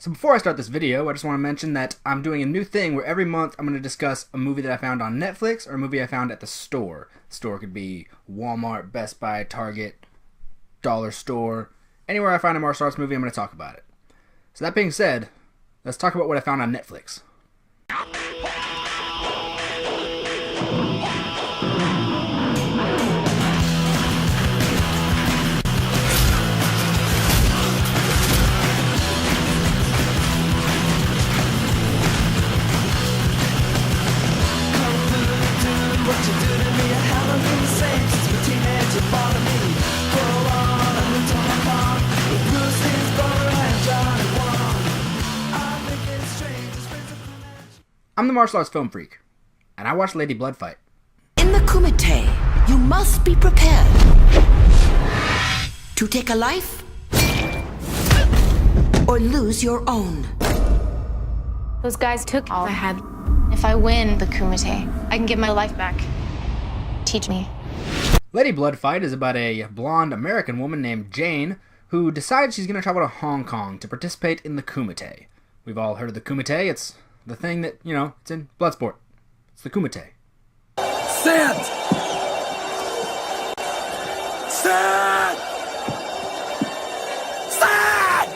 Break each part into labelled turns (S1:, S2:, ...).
S1: So before I start this video, I just want to mention that I'm doing a new thing where every month I'm going to discuss a movie that I found on Netflix or a movie I found at the store. The store could be Walmart, Best Buy, Target, Dollar Store. Anywhere I find a martial arts movie, I'm going to talk about it. So that being said, let's talk about what I found on Netflix. I'm the martial arts film freak, and I watched Lady Bloodfight.
S2: In the Kumite, you must be prepared to take a life or lose your own.
S3: Those guys took all I had. If I win the Kumite, I can get my life back. Teach me.
S1: Lady Bloodfight is about a blonde American woman named Jane who decides she's going to travel to Hong Kong to participate in the Kumite. We've all heard of the Kumite. It's the thing that, it's in Bloodsport. It's the Kumite.
S4: Stand! Stand! Stand!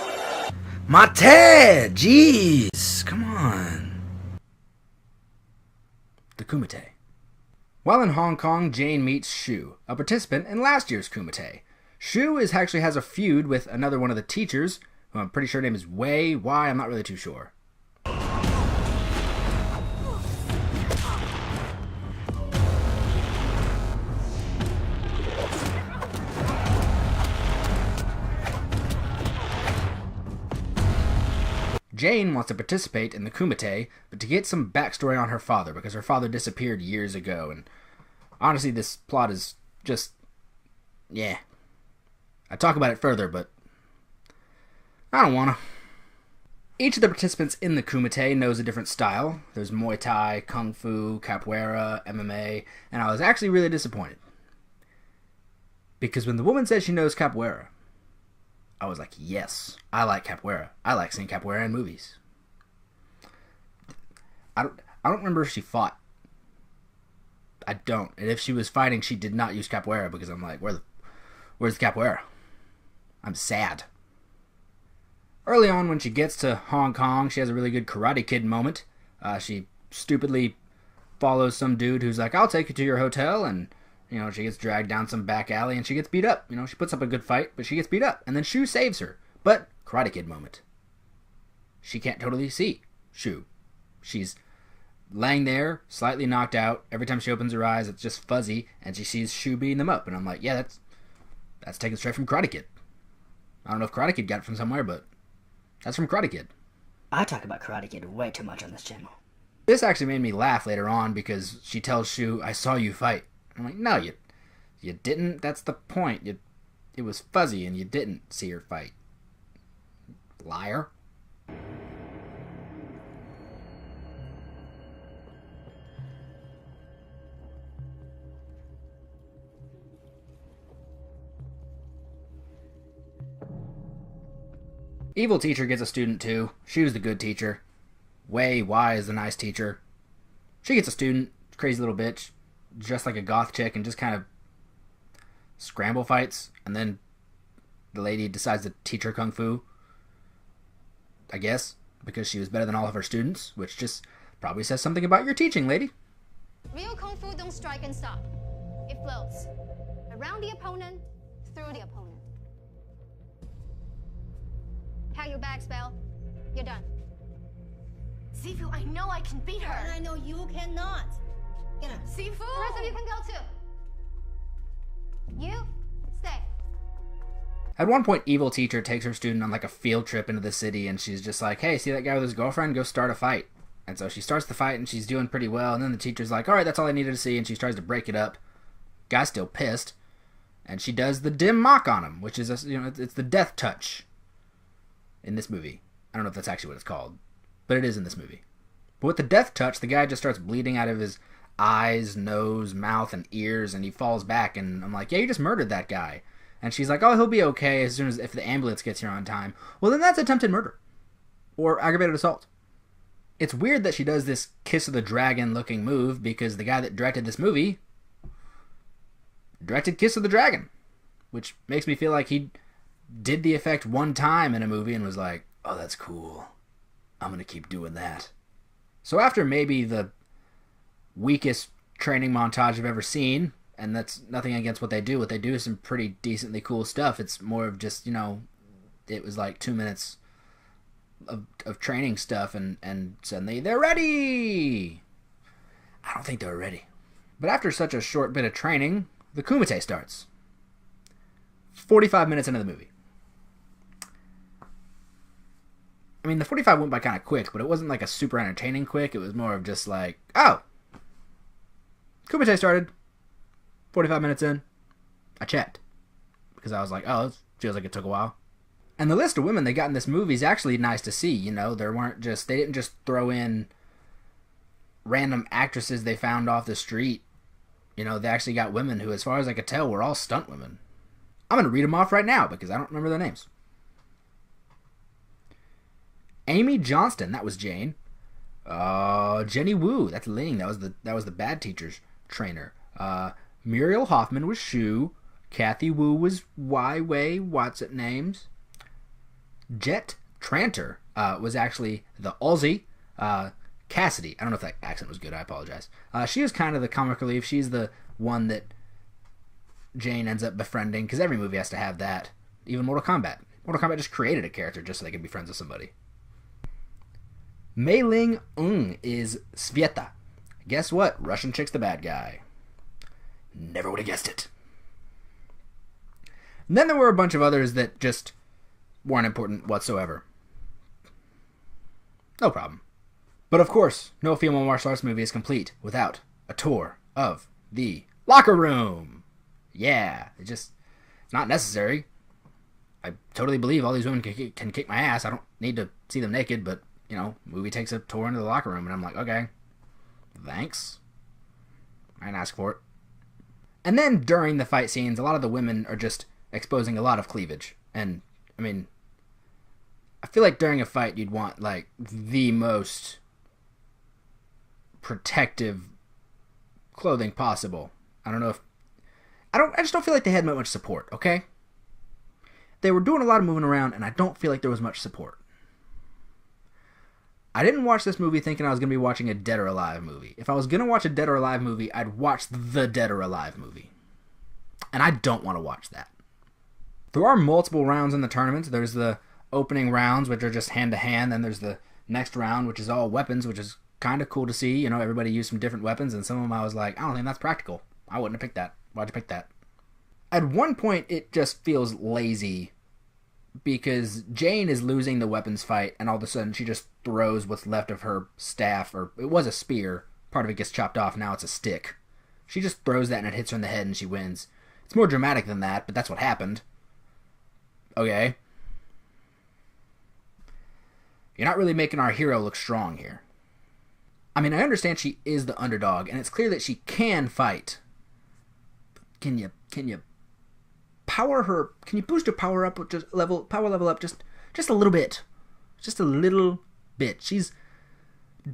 S4: Mate! Jeez! Come on.
S1: The Kumite. While in Hong Kong, Jane meets Shu, a participant in last year's Kumite. Shu actually has a feud with another one of the teachers, who I'm pretty sure name is Wei. Why? I'm not really too sure. Jane wants to participate in the Kumite, but to get some backstory on her father, because her father disappeared years ago, and honestly, this plot is just, yeah. I'd talk about it further, but I don't wanna. Each of the participants in the Kumite knows a different style. There's Muay Thai, Kung Fu, Capoeira, MMA, and I was actually really disappointed. Because when the woman said she knows Capoeira, I was like, yes, I like Capoeira. I like seeing Capoeira in movies. I don't remember if she fought. I don't. And if she was fighting, she did not use Capoeira, because I'm like, where's the Capoeira? I'm sad. Early on, when she gets to Hong Kong, she has a really good Karate Kid moment. She stupidly follows some dude who's like, I'll take you to your hotel, and she gets dragged down some back alley and she gets beat up. She puts up a good fight, but she gets beat up. And then Shu saves her. But, Karate Kid moment. She can't totally see Shu. She's laying there, slightly knocked out. Every time she opens her eyes, it's just fuzzy, and she sees Shu beating them up. And I'm like, yeah, that's taken straight from Karate Kid. I don't know if Karate Kid got it from somewhere, but that's from Karate Kid.
S5: I talk about Karate Kid way too much on this channel.
S1: This actually made me laugh later on, because she tells Shu, I saw you fight. I'm like, no, you didn't. That's the point. It was fuzzy and you didn't see her fight. Liar. Evil teacher gets a student too. She was the good teacher. Wei is the nice teacher. She gets a student, crazy little bitch, dressed like a goth chick, and just kind of scramble fights, and then the lady decides to teach her kung fu, I guess, because she was better than all of her students, which just probably says something about your teaching, lady.
S6: Real kung fu don't strike and stop. It flows. Around the opponent, through the opponent. Pack your bags, Belle. You're done.
S3: Sifu, I know I can beat her.
S6: And I know you cannot. Get up.
S3: Sifu!
S6: The rest of you can go too. You, stay.
S1: At one point, evil teacher takes her student on like a field trip into the city, and she's just like, hey, see that guy with his girlfriend? Go start a fight. And so she starts the fight, and she's doing pretty well, and then the teacher's like, alright, that's all I needed to see, and she tries to break it up. Guy's still pissed, and she does the dim mock on him, which is, it's the death touch in this movie. I don't know if that's actually what it's called, but it is in this movie. But with the death touch, the guy just starts bleeding out of his eyes, nose, mouth, and ears, and he falls back, and I'm like, yeah, you just murdered that guy. And she's like, oh, he'll be okay as soon as if the ambulance gets here on time. Well, then that's attempted murder. or aggravated assault. It's weird that she does this Kiss of the Dragon looking move because the guy that directed this movie directed Kiss of the Dragon, which makes me feel like he did the effect one time in a movie and was like, oh, that's cool. I'm going to keep doing that. So after maybe the weakest training montage I've ever seen, and that's nothing against what they do is some pretty decently cool stuff. It's more of just, it was like 2 minutes of training stuff, and suddenly they're ready. I don't think they're ready. But after such a short bit of training, the Kumite starts. 45 minutes into the movie. I mean, the 45 went by kind of quick, but it wasn't like a super entertaining quick. It was more of just like, oh, Kumite started. 45 minutes in, I checked. Because I was like, oh, it feels like it took a while. And the list of women they got in this movie is actually nice to see, they didn't just throw in random actresses they found off the street. They actually got women who, as far as I could tell, were all stunt women. I'm going to read them off right now because I don't remember their names. Amy Johnston, that was Jane. Jenny Wu, that's Ling, that was the bad teacher's trainer. Muriel Hoffman was Shu. Kathy Wu was Wai Wei, what's it names. Jet Tranter was actually the Aussie. Cassidy, I don't know if that accent was good, I apologize. She is kind of the comic relief. She's the one that Jane ends up befriending, because every movie has to have that. Even Mortal Kombat. Mortal Kombat just created a character just so they could be friends with somebody. Mei Ling Ung is Sveta. Guess what? Russian chick's the bad guy. Never would have guessed it. And then there were a bunch of others that just weren't important whatsoever. No problem. But of course, no female martial arts movie is complete without a tour of the locker room. Yeah, it's not necessary. I totally believe all these women can kick my ass. I don't need to see them naked, but, movie takes a tour into the locker room, and I'm like, okay, thanks. I didn't ask for it. And then during the fight scenes, a lot of the women are just exposing a lot of cleavage. And, I feel like during a fight you'd want, like, the most protective clothing possible. I just don't feel like they had much support, okay? They were doing a lot of moving around, and I don't feel like there was much support. I didn't watch this movie thinking I was going to be watching a Dead or Alive movie. If I was going to watch a Dead or Alive movie, I'd watch the Dead or Alive movie. And I don't want to watch that. There are multiple rounds in the tournament. There's the opening rounds, which are just hand-to-hand. Then there's the next round, which is all weapons, which is kind of cool to see. Everybody used some different weapons, and some of them I was like, I don't think that's practical. I wouldn't have picked that. Why'd you pick that? At one point, it just feels lazy because Jane is losing the weapons fight, and all of a sudden she just throws what's left of her staff, or it was a spear. Part of it gets chopped off, now it's a stick. She just throws that and it hits her in the head and she wins. It's more dramatic than that, but that's what happened. Okay. You're not really making our hero look strong here. I understand she is the underdog, and it's clear that she can fight. Can you power her? Can you boost her power up? Power level up just a little bit, just a little bit. She's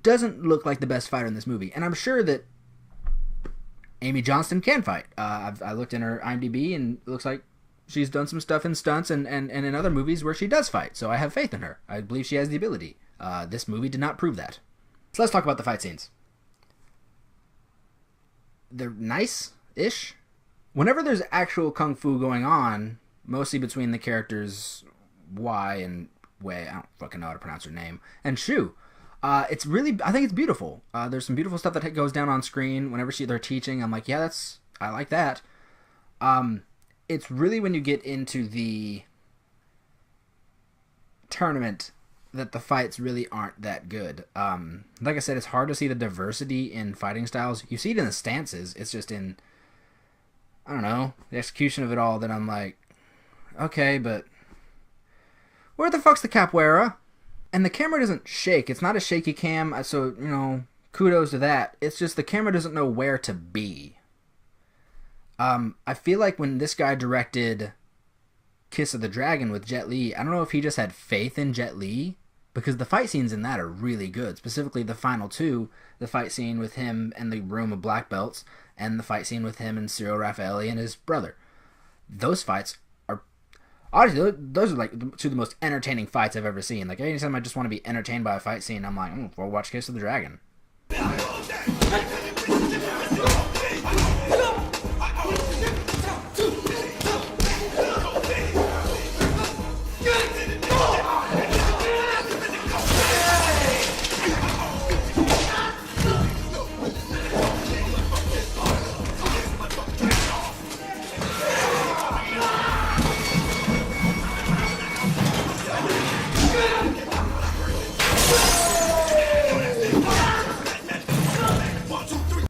S1: doesn't look like the best fighter in this movie, and I'm sure that Amy Johnston can fight. I looked in her IMDb, and it looks like she's done some stuff in stunts and in other movies where she does fight. So I have faith in her. I believe she has the ability. This movie did not prove that. So let's talk about the fight scenes. They're nice-ish. Whenever there's actual kung fu going on, mostly between the characters Wai and Wei, I don't fucking know how to pronounce her name, and Shu, it's really, I think it's beautiful. There's some beautiful stuff that goes down on screen. Whenever they're teaching, I'm like, yeah, I like that. It's really when you get into the tournament that the fights really aren't that good. Like I said, it's hard to see the diversity in fighting styles. You see it in the stances. It's just in, I don't know, the execution of it all that I'm like, okay, but where the fuck's the capoeira? And the camera doesn't shake. It's not a shaky cam, so, kudos to that. It's just the camera doesn't know where to be. I feel like when this guy directed Kiss of the Dragon with Jet Li, I don't know if he just had faith in Jet Li because the fight scenes in that are really good. Specifically, the final two, the fight scene with him and the room of black belts, and the fight scene with him and Cyril Raffaelli and his brother. Those fights are, honestly, those are like two of the most entertaining fights I've ever seen. Like, anytime I just want to be entertained by a fight scene, I'm like, we'll watch Kiss of the Dragon.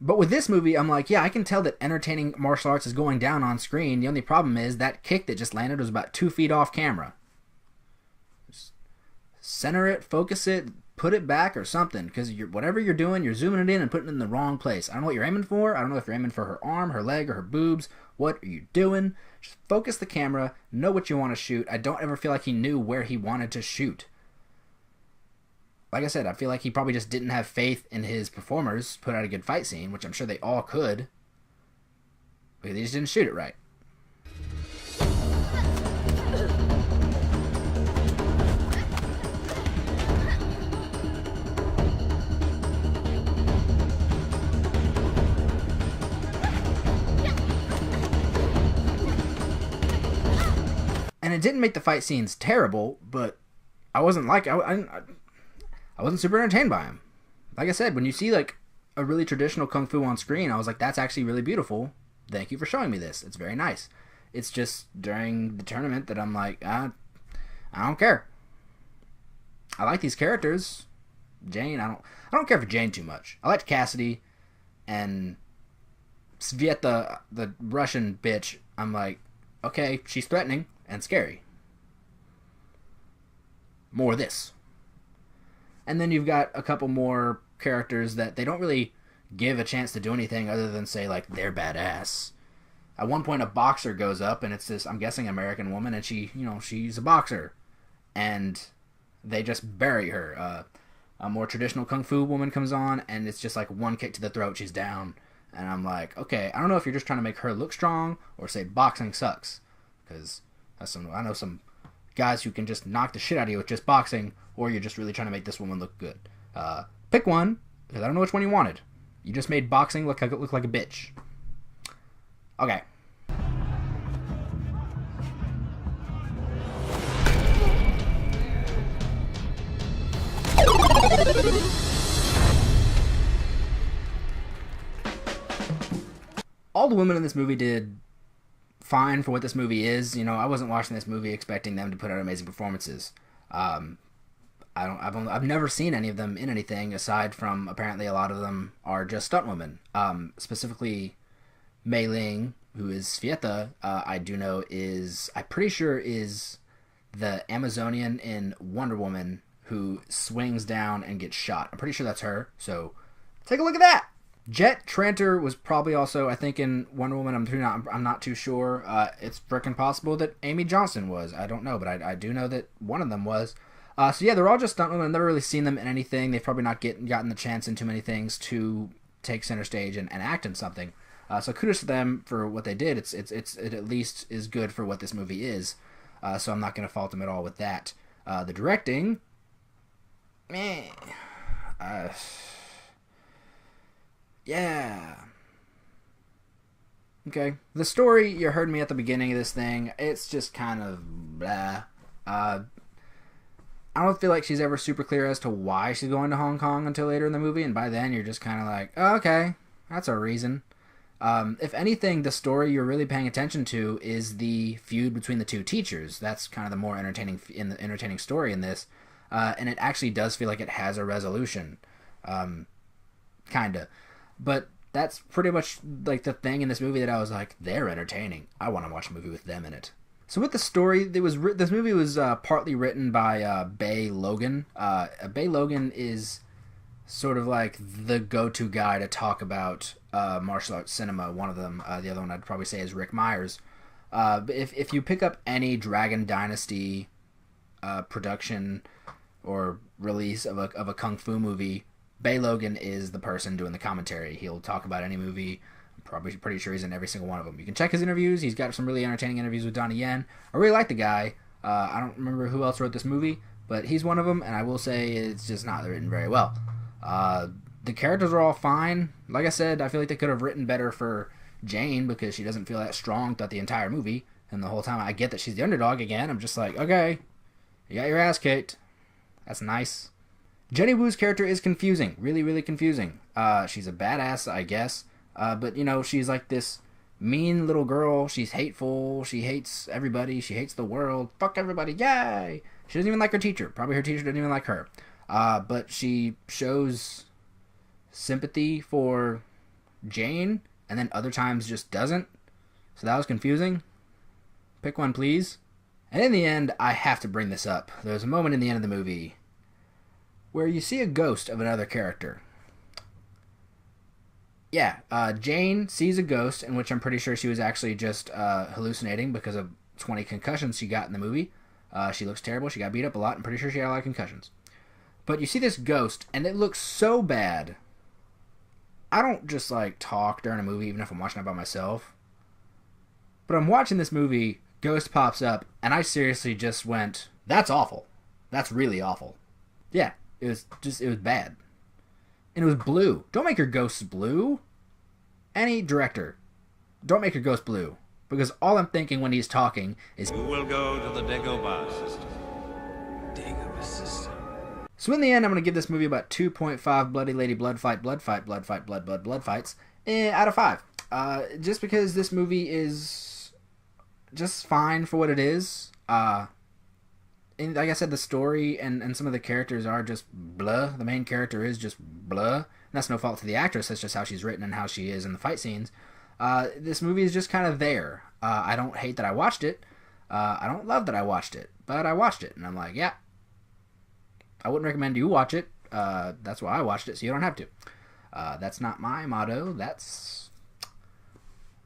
S1: But with this movie, I'm like, yeah, I can tell that entertaining martial arts is going down on screen. The only problem is that kick that just landed was about 2 feet off camera. Just center it, focus it, put it back or something. Because whatever you're doing, you're zooming it in and putting it in the wrong place. I don't know what you're aiming for. I don't know if you're aiming for her arm, her leg, or her boobs. What are you doing? Just focus the camera, know what you want to shoot. I don't ever feel like he knew where he wanted to shoot. Like I said, I feel like he probably just didn't have faith in his performers, put out a good fight scene, which I'm sure they all could, but they just didn't shoot it right. And it didn't make the fight scenes terrible, but I wasn't like, I wasn't super entertained by him. Like I said, when you see like a really traditional kung fu on screen, I was like, that's actually really beautiful. Thank you for showing me this. It's very nice. It's just during the tournament that I'm like, I don't care. I like these characters. Jane, I don't care for Jane too much. I liked Cassidy and Svieta, the Russian bitch. I'm like, okay, she's threatening and scary. More of this. And then you've got a couple more characters that they don't really give a chance to do anything other than say, like, they're badass. At one point, a boxer goes up, and it's this, I'm guessing, American woman, and she's a boxer. And they just bury her. A more traditional kung fu woman comes on, and it's just like one kick to the throat, she's down. And I'm like, okay, I don't know if you're just trying to make her look strong or say boxing sucks. Because I know some guys who can just knock the shit out of you with just boxing, or you're just really trying to make this woman look good. Pick one, because I don't know which one you wanted. You just made boxing look like a bitch. Okay. All the women in this movie did fine for what this movie is. I wasn't watching this movie expecting them to put out amazing performances. I've never seen any of them in anything aside from apparently a lot of them are just stunt women. Specifically, Mei Ling, who is Svieta, I do know I'm pretty sure is the Amazonian in Wonder Woman who swings down and gets shot. I'm pretty sure that's her. So take a look at that. Jet Tranter was probably also, I think, in Wonder Woman. I'm not too sure. It's frickin' possible that Amy Johnson was. I don't know, but I do know that one of them was. So yeah, they're all just stunt women. I've never really seen them in anything. They've probably not gotten the chance in too many things to take center stage and act in something. So kudos to them for what they did. It at least is good for what this movie is. So I'm not going to fault them at all with that. The directing, yeah. Okay. The story, you heard me at the beginning of this thing. It's just kind of blah. I don't feel like she's ever super clear as to why she's going to Hong Kong until later in the movie, and by then you're just kind of like, oh, okay, that's a reason. If anything, the story you're really paying attention to is the feud between the two teachers. That's kind of the more entertaining story in this, and it actually does feel like it has a resolution, kinda. But that's pretty much like the thing in this movie that I was like, they're entertaining. I want to watch a movie with them in it. So with the story, this movie was partly written by Bay Logan. Bay Logan is sort of like the go-to guy to talk about martial arts cinema. One of them, the other one I'd probably say is Rick Myers. But if you pick up any Dragon Dynasty production or release of a kung fu movie, Bay Logan is the person doing the commentary. He'll talk about any movie. I'm probably pretty sure he's in every single one of them. You can check his interviews. He's got some really entertaining interviews with Donnie Yen. I really like the guy. I don't remember who else wrote this movie, but he's one of them, and I will say it's just not written very well. The characters are all fine. Like I said, I feel like they could have written better for Jane because she doesn't feel that strong throughout the entire movie. And the whole time I get that she's the underdog again. I'm just like, okay, you got your ass kicked. That's nice. Jenny Wu's character is confusing. Really, really confusing. She's a badass, I guess. But, you know, she's like this mean little girl. She's hateful. She hates everybody. She hates the world. Fuck everybody. Yay! She doesn't even like her teacher. Probably her teacher doesn't even like her. But she shows sympathy for Jane, and then other times just doesn't. So that was confusing. Pick one, please. And in the end, I have to bring this up. There's a moment in the end of the movie where you see a ghost of another character. Yeah, Jane sees a ghost, in which I'm pretty sure she was actually just hallucinating because of 20 concussions she got in the movie. She looks terrible. She got beat up a lot. I'm pretty sure she had a lot of concussions. But you see this ghost, and it looks so bad. I don't just, like, talk during a movie, even if I'm watching it by myself. But I'm watching this movie, ghost pops up, and I seriously just went, that's awful. That's really awful. Yeah, it was bad. And it was blue. Don't make your ghosts blue. Any director, don't make your ghost blue. Because all I'm thinking when he's talking is,
S7: who will go to the Dagobah system? Dagobah system.
S1: So in the end, I'm going to give this movie about 2.5 Bloody Lady Bloodfight fights out of 5. Just because this movie is just fine for what it is. And like I said, the story and some of the characters are just blah. The main character is just blah. And that's no fault to the actress. That's just how she's written and how she is in the fight scenes. This movie is just kind of there. I don't hate that I watched it. I don't love that I watched it. But I watched it. And I'm like, yeah. I wouldn't recommend you watch it. That's why I watched it, so you don't have to. That's not my motto. That's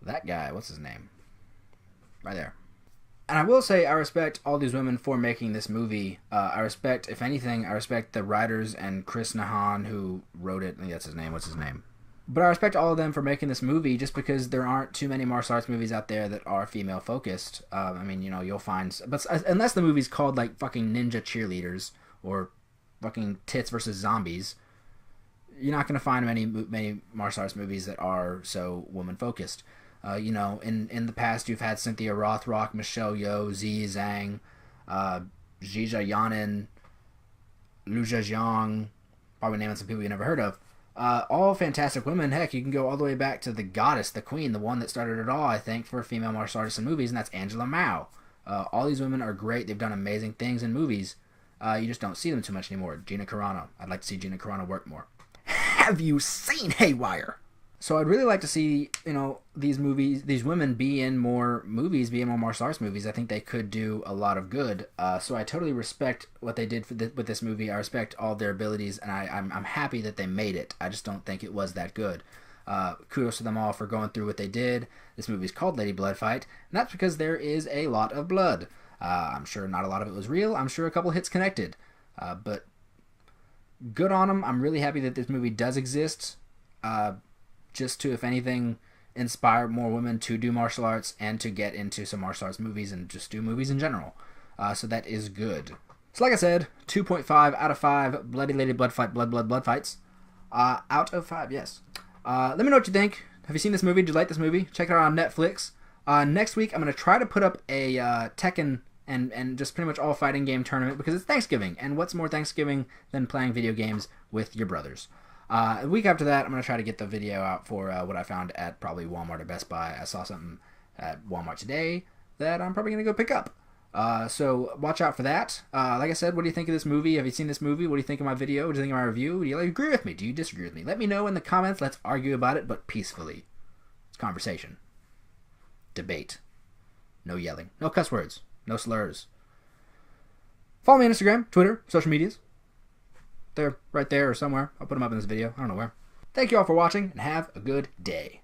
S1: that guy. What's his name? Right there. And I will say I respect all these women for making this movie. I respect, if anything, I respect the writers and Chris Nahan who wrote it. I think that's his name. What's his name? But I respect all of them for making this movie just because there aren't too many martial arts movies out there that are female focused. I mean, you know, you'll find... But unless the movie's called, like, fucking Ninja Cheerleaders or fucking Tits versus Zombies, you're not going to find many martial arts movies that are so woman focused. You know, in the past, you've had Cynthia Rothrock, Michelle Yeoh, Zi Zhang, Zhizha Yanin, Lu Zhejiang, probably naming some people you never heard of. All fantastic women. Heck, you can go all the way back to the goddess, the queen, the one that started it all, I think, for female martial artists in movies, and that's Angela Mao. All these women are great. They've done amazing things in movies. You just don't see them too much anymore. Gina Carano. I'd like to see Gina Carano work more. Have you seen Haywire? So I'd really like to see, you know, these women be in more movies, be in more martial arts movies. I think they could do a lot of good. So I totally respect what they did with this movie. I respect all their abilities, and I'm happy that they made it. I just don't think it was that good. Kudos to them all for going through what they did. This movie's called Lady Bloodfight, and that's because there is a lot of blood. I'm sure not a lot of it was real. I'm sure a couple hits connected. But good on them. I'm really happy that this movie does exist. Just to, if anything, inspire more women to do martial arts and to get into some martial arts movies and just do movies in general. So that is good. So like I said, 2.5 out of 5 Bloody Lady Blood fights. Out of 5, yes. Let me know what you think. Have you seen this movie? Did you like this movie? Check it out on Netflix. Next week, I'm going to try to put up a Tekken and just pretty much all fighting game tournament because it's Thanksgiving. And what's more Thanksgiving than playing video games with your brothers? A week after that, I'm going to try to get the video out for what I found at probably Walmart or Best Buy. I saw something at Walmart today that I'm probably going to go pick up. So watch out for that. Like I said, what do you think of this movie? Have you seen this movie? What do you think of my video? What do you think of my review? Do you agree with me? Do you disagree with me? Let me know in the comments. Let's argue about it, but peacefully. It's conversation. Debate. No yelling. No cuss words. No slurs. Follow me on Instagram, Twitter, social medias. They're right there or somewhere. I'll put them up in this video. I don't know where. Thank you all for watching, and have a good day.